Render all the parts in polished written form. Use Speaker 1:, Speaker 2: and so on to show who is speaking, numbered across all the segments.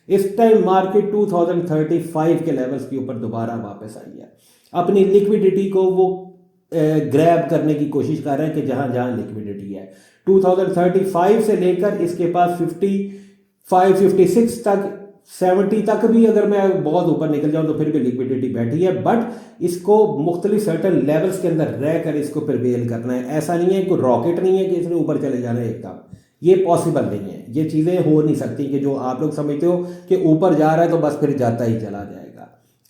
Speaker 1: इस time market 2035 के levels के ऊपर दोबारा वापस आई है। अपनी लिक्विडिटी को वो ग्रैब करने की कोशिश कर रहे हैं कि जहां जहां लिक्विडिटी है। 2035 से लेकर इसके पास 55 56 तक 70 तक भी अगर मैं बहुत ऊपर निकल जाऊं तो फिर भी लिक्विडिटी बैठी है, बट इसको मुख्तलिफ सर्टन लेवल्स के अंदर रहकर इसको प्रिवेल करना है। ऐसा नहीं है, कोई रॉकेट नहीं है कि इसने ऊपर चले जाना है एकदम, ये पॉसिबल नहीं है। ये चीज़ें हो नहीं सकती कि जो आप लोग समझते हो कि ऊपर जा रहा है तो बस फिर जाता ही चला जाएगा।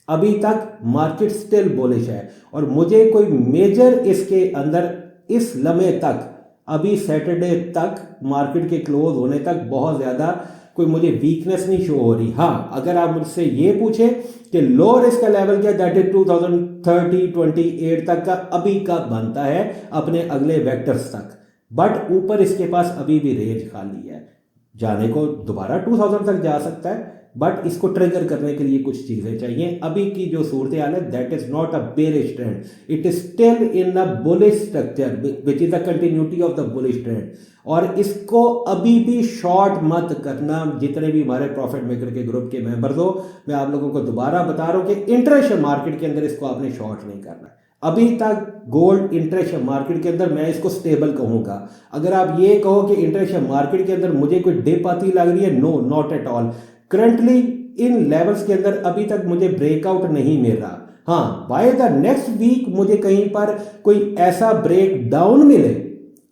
Speaker 1: अभी तक मार्केट स्टिल बुलिश है और मुझे कोई मेजर इसके अंदर इस लम्हे तक, अभी सैटरडे तक मार्केट के क्लोज होने तक बहुत ज़्यादा कोई मुझे वीकनेस नहीं शो हो रही। हाँ, अगर आप मुझसे ये पूछे कि लो रिस्क का लेवल क्या, दैट इज 2030-28 तक का अभी का बनता है अपने अगले वेक्टर्स तक, बट ऊपर इसके पास अभी भी रेंज खाली है। जाने को दोबारा 2000 तक जा सकता है, बट इसको ट्रिगर करने के लिए कुछ चीज़ें चाहिए। अभी की जो सूरत हाल है that is not a bearish trend, it is still in a bullish structure which is a continuity of the bullish trend. और इसको अभी भी शॉर्ट मत करना। जितने भी हमारे प्रॉफिट मेकर के ग्रुप के मेंबर्स हो, मैं आप लोगों को दोबारा बता रहा हूं कि इंटरेस्ट मार्केट के अंदर इसको आपने शॉर्ट नहीं करना है। अभी तक गोल्ड इंटरेस्ट मार्केट के अंदर मैं इसको स्टेबल कहूंगा। अगर आप ये कहो कि इंटरेस्ट मार्केट के अंदर मुझे कोई डिप आती लग रही है, no, not at all. Currently इन लेवल्स के अंदर अभी तक मुझे ब्रेकआउट नहीं मिल रहा। हाँ, बाय द नेक्स्ट वीक मुझे कहीं पर कोई ऐसा ब्रेक डाउन मिले,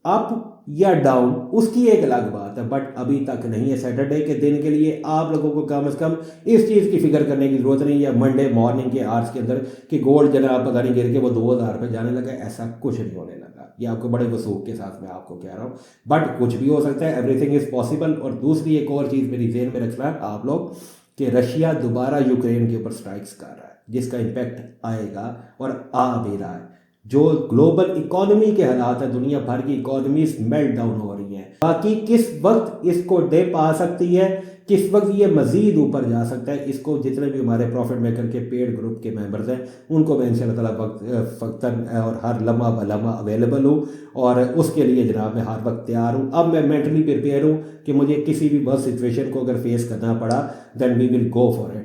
Speaker 1: अप या डाउन, उसकी एक अलग बात है, बट अभी तक नहीं है। सैटरडे के दिन के लिए आप लोगों को कम से कम इस चीज़ की फिक्र करने की जरूरत नहीं है मंडे मॉर्निंग के आवर्स के अंदर कि गोल्ड जनाब पता नहीं गिर के वो 2000 पे जाने लगा। ऐसा कुछ नहीं होने लगा। ये आपको बड़े वसूख के साथ मैं आपको कह रहा हूँ, बट कुछ भी हो सकता है, एवरीथिंग इज पॉसिबल। और दूसरी एक और चीज़ मेरी जेहन में रखना है आप लोग कि रशिया दोबारा यूक्रेन के ऊपर स्ट्राइक्स कर रहा है, जिसका इम्पैक्ट आएगा और आ भी रहा है। जो ग्लोबल इकोनॉमी के हालात है, दुनिया भर की इकोनॉमीज मेल्ट डाउन हो रही हैं। बाकी किस वक्त इसको डिप आ सकती है, किस वक्त ये मजीद ऊपर जा सकता है, इसको जितने भी हमारे प्रॉफिट मेकर के पेड ग्रुप के मेंबर्स हैं उनको मैं इंशाल्लाह ताला वक्तन और हर लम्हा बलम्हा अवेलेबल हूँ, और उसके लिए जनाब मैं हर वक्त तैयार हूँ। अब मैं मेंटली प्रिपेयर हूँ कि मुझे किसी भी बस सिचुएशन को अगर फेस करना पड़ा then we will go for it.